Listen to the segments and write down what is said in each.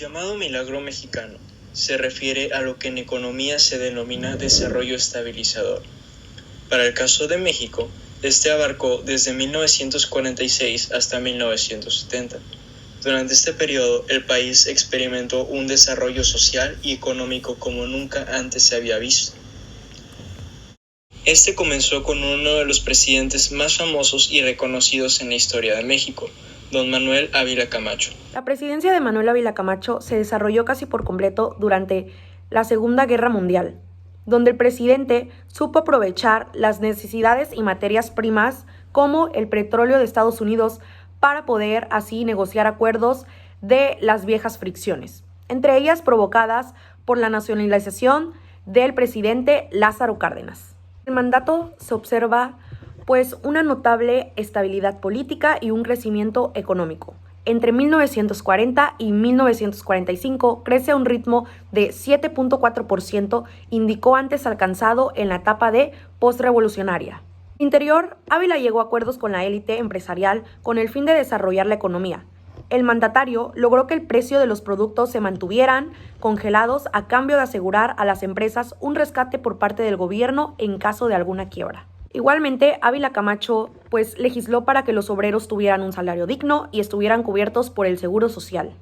llamado milagro mexicano se refiere a lo que en economía se denomina desarrollo estabilizador. Para el caso de México, este abarcó desde 1946 hasta 1970. Durante este periodo, el país experimentó un desarrollo social y económico como nunca antes se había visto. Este comenzó con uno de los presidentes más famosos y reconocidos en la historia de México, don Manuel Ávila Camacho. La presidencia de Manuel Ávila Camacho se desarrolló casi por completo durante la Segunda Guerra Mundial, donde el presidente supo aprovechar las necesidades y materias primas como el petróleo de Estados Unidos para poder así negociar acuerdos de las viejas fricciones, entre ellas provocadas por la nacionalización del presidente Lázaro Cárdenas. En el mandato se observa pues una notable estabilidad política y un crecimiento económico. Entre 1940 y 1945 crece a un ritmo de 7.4%, indicó antes alcanzado en la etapa de postrevolucionaria. Interior, Ávila llegó a acuerdos con la élite empresarial con el fin de desarrollar la economía. El mandatario logró que el precio de los productos se mantuvieran congelados a cambio de asegurar a las empresas un rescate por parte del gobierno en caso de alguna quiebra. Igualmente, Ávila Camacho legisló para que los obreros tuvieran un salario digno y estuvieran cubiertos por el Seguro Social.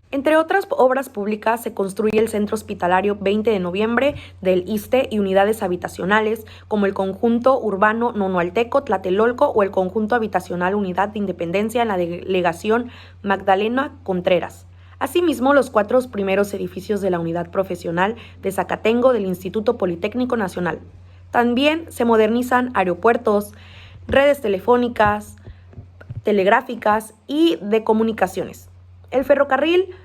Entre otras obras públicas se construye el Centro Hospitalario 20 de Noviembre del ISSSTE y unidades habitacionales como el Conjunto Urbano Nonoalteco Tlatelolco o el Conjunto Habitacional Unidad de Independencia en la delegación Magdalena Contreras. Asimismo, los 4 primeros edificios de la Unidad Profesional de Zacatengo del Instituto Politécnico Nacional. También se modernizan aeropuertos, redes telefónicas, telegráficas y de comunicaciones. El ferrocarril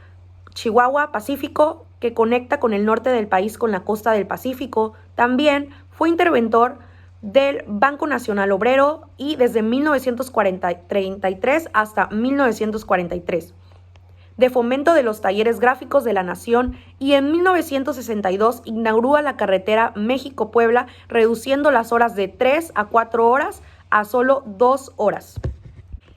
Chihuahua-Pacífico, que conecta con el norte del país con la costa del Pacífico, también fue interventor del Banco Nacional Obrero y desde 1933 hasta 1943. De fomento de los talleres gráficos de la nación y en 1962 inaugura la carretera México-Puebla, reduciendo las horas de 3 a 4 horas a solo 2 horas.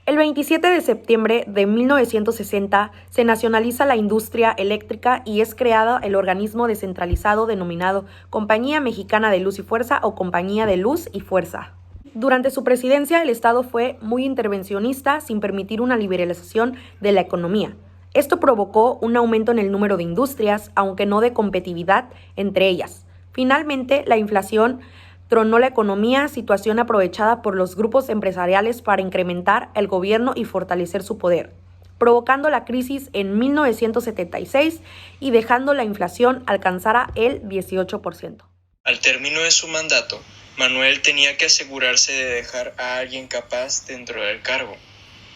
El 27 de septiembre de 1960 se nacionaliza la industria eléctrica y es creada el organismo descentralizado denominado Compañía Mexicana de Luz y Fuerza o Compañía de Luz y Fuerza. Durante su presidencia, el Estado fue muy intervencionista sin permitir una liberalización de la economía. Esto provocó un aumento en el número de industrias, aunque no de competitividad entre ellas. Finalmente, la inflación tronó la economía, situación aprovechada por los grupos empresariales para incrementar el gobierno y fortalecer su poder, provocando la crisis en 1976 y dejando la inflación alcanzara el 18%. Al término de su mandato, Manuel tenía que asegurarse de dejar a alguien capaz dentro del cargo.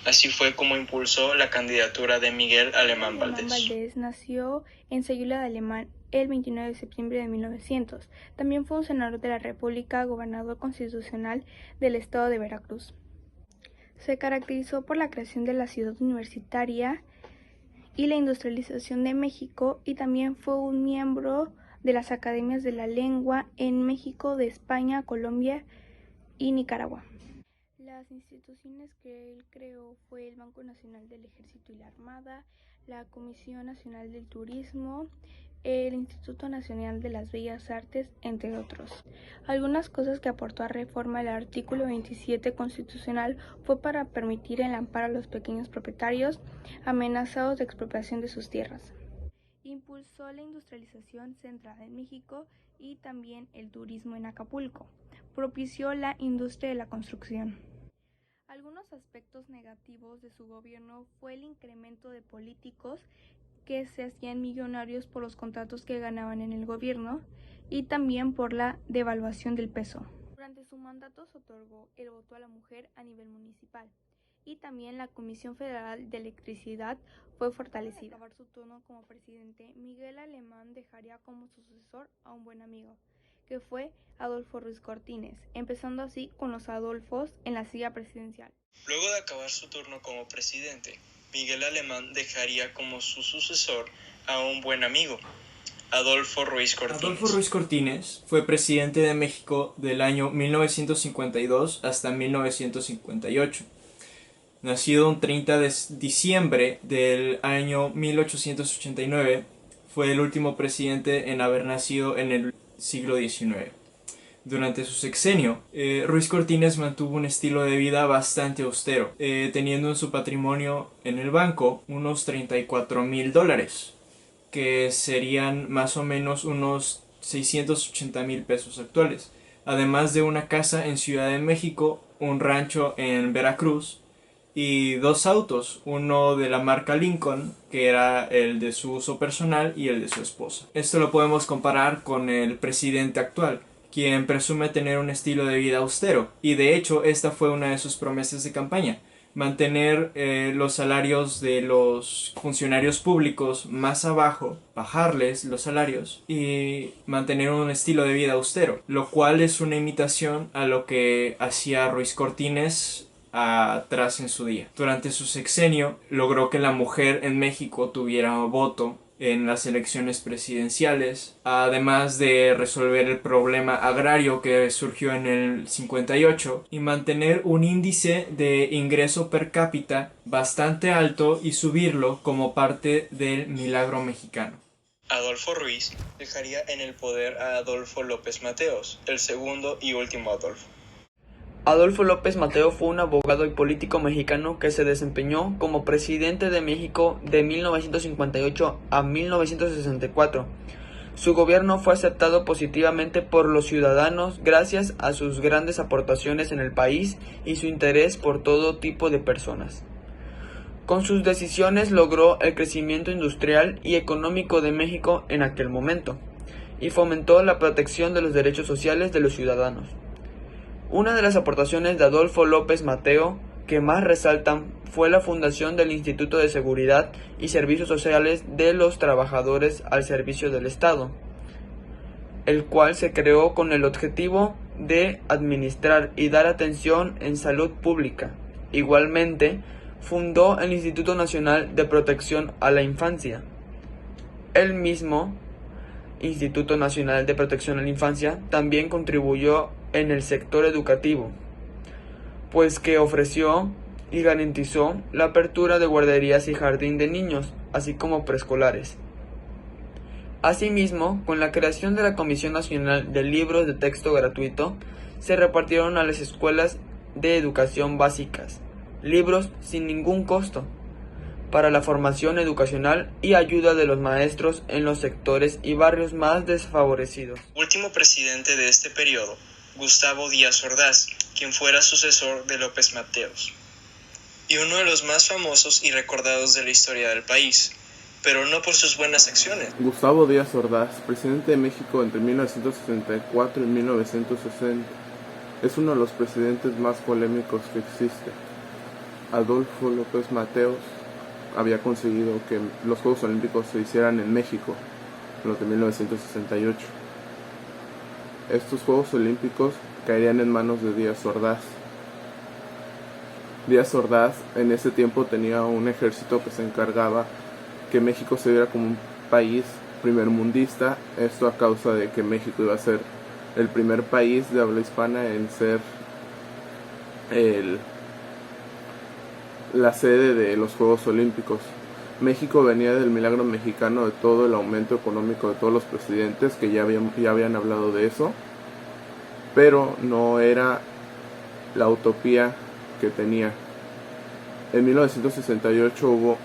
Así fue como impulsó la candidatura de Miguel Alemán Valdés. Valdés nació en Sayula de Alemán el 29 de septiembre de 1900. También fue un senador de la República, gobernador constitucional del estado de Veracruz. Se caracterizó por la creación de la ciudad universitaria y la industrialización de México y también fue un miembro de las academias de la lengua en México, de España, Colombia y Nicaragua. Las instituciones que él creó fue el Banco Nacional del Ejército y la Armada, la Comisión Nacional del Turismo, el Instituto Nacional de las Bellas Artes, entre otros. Algunas cosas que aportó a reforma el artículo 27 constitucional fue para permitir el amparo a los pequeños propietarios amenazados de expropiación de sus tierras. Impulsó la industrialización centrada en México y también el turismo en Acapulco. Propició la industria de la construcción. Algunos aspectos negativos de su gobierno fue el incremento de políticos que se hacían millonarios por los contratos que ganaban en el gobierno y también por la devaluación del peso. Durante su mandato se otorgó el voto a la mujer a nivel municipal y también la Comisión Federal de Electricidad fue fortalecida. Al acabar su turno como presidente, Miguel Alemán dejaría como sucesor a un buen amigo, que fue Adolfo Ruiz Cortines, empezando así con los Adolfos en la silla presidencial. Luego de acabar su turno como presidente, Miguel Alemán dejaría como su sucesor a un buen amigo, Adolfo Ruiz Cortines. Adolfo Ruiz Cortines fue presidente de México del año 1952 hasta 1958. nacido un 30 de diciembre del año 1889, fue el último presidente en haber nacido en el siglo XIX. Durante su sexenio, Ruiz Cortines mantuvo un estilo de vida bastante austero, teniendo en su patrimonio en el banco unos $34,000, que serían más o menos unos 680,000 pesos actuales, además de una casa en Ciudad de México, un rancho en Veracruz y 2 autos, uno de la marca Lincoln, que era el de su uso personal, y el de su esposa. Esto lo podemos comparar con el presidente actual, quien presume tener un estilo de vida austero, y de hecho esta fue una de sus promesas de campaña: mantener los salarios de los funcionarios públicos más abajo, bajarles los salarios y mantener un estilo de vida austero, lo cual es una imitación a lo que hacía Ruiz Cortines atrás en su día. Durante su sexenio logró que la mujer en México tuviera voto en las elecciones presidenciales, además de resolver el problema agrario que surgió en el 58 y mantener un índice de ingreso per cápita bastante alto y subirlo como parte del milagro mexicano. Adolfo Ruiz dejaría en el poder a Adolfo López Mateos, el segundo y último Adolfo. Adolfo López Mateo fue un abogado y político mexicano que se desempeñó como presidente de México de 1958 a 1964. Su gobierno fue aceptado positivamente por los ciudadanos gracias a sus grandes aportaciones en el país y su interés por todo tipo de personas. Con sus decisiones logró el crecimiento industrial y económico de México en aquel momento, y fomentó la protección de los derechos sociales de los ciudadanos. Una de las aportaciones de Adolfo López Mateo que más resaltan fue la fundación del Instituto de Seguridad y Servicios Sociales de los Trabajadores al Servicio del Estado, el cual se creó con el objetivo de administrar y dar atención en salud pública. Igualmente, fundó el Instituto Nacional de Protección a la Infancia. El mismo Instituto Nacional de Protección a la Infancia también contribuyó en el sector educativo, pues que ofreció y garantizó la apertura de guarderías y jardín de niños, así como preescolares. Asimismo, con la creación de la Comisión Nacional de Libros de Texto Gratuito, se repartieron a las escuelas de educación básicas libros sin ningún costo para la formación educacional y ayuda de los maestros en los sectores y barrios más desfavorecidos. Último presidente de este periodo, Gustavo Díaz Ordaz, quien fuera sucesor de López Mateos, y uno de los más famosos y recordados de la historia del país, pero no por sus buenas acciones. Gustavo Díaz Ordaz, presidente de México entre 1964 y 1960, es uno de los presidentes más polémicos que existe. Adolfo López Mateos había conseguido que los Juegos Olímpicos se hicieran en México, en los de 1968. Estos Juegos Olímpicos caerían en manos de Díaz Ordaz. Díaz Ordaz en ese tiempo tenía un ejército que se encargaba que México se viera como un país primermundista, esto a causa de que México iba a ser el primer país de habla hispana en ser la sede de los Juegos Olímpicos. México venía del milagro mexicano, de todo el aumento económico de todos los presidentes, que ya habían hablado de eso, pero no era la utopía que tenía. En 1968 hubo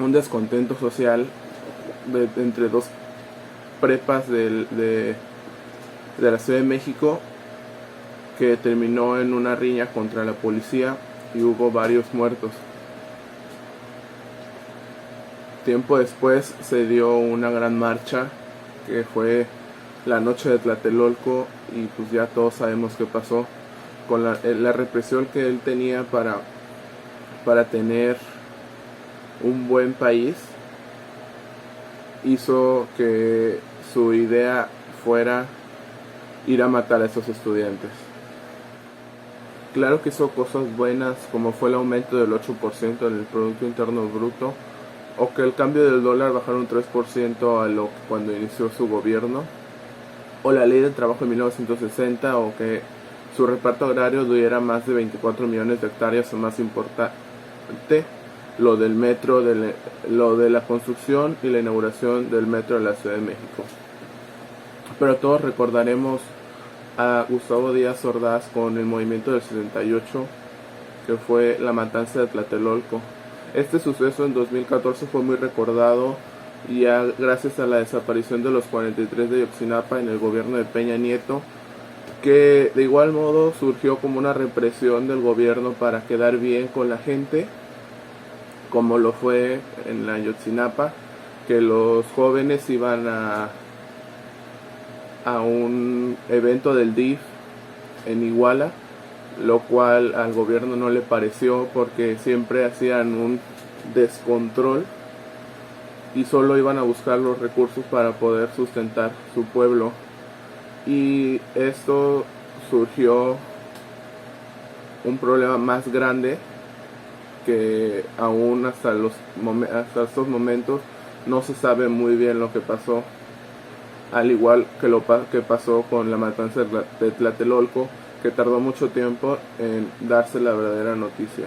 un descontento social entre dos prepas de la Ciudad de México, que terminó en una riña contra la policía y hubo varios muertos. Tiempo después se dio una gran marcha que fue la noche de Tlatelolco, y pues ya todos sabemos qué pasó con la represión que él tenía para tener un buen país. Hizo que su idea fuera ir a matar a esos estudiantes. Claro que hizo cosas buenas, como fue el aumento del 8% en el Producto Interno Bruto, o que el cambio del dólar bajara un 3% a lo cuando inició su gobierno, o la ley del trabajo de 1960, o que su reparto agrario diera más de 24 millones de hectáreas, o más lo del metro, lo de la construcción y la inauguración del metro de la Ciudad de México. Pero todos recordaremos a Gustavo Díaz Ordaz con el movimiento del 78, que fue la matanza de Tlatelolco. Este suceso en 2014 fue muy recordado ya gracias a la desaparición de los 43 de Ayotzinapa en el gobierno de Peña Nieto, que de igual modo surgió como una represión del gobierno para quedar bien con la gente, como lo fue en la Ayotzinapa, que los jóvenes iban a un evento del DIF en Iguala, lo cual al gobierno no le pareció porque siempre hacían un descontrol y solo iban a buscar los recursos para poder sustentar su pueblo. Y esto surgió un problema más grande que aún hasta estos momentos no se sabe muy bien lo que pasó, al igual que lo que pasó con la matanza de Tlatelolco, que tardó mucho tiempo en darse la verdadera noticia.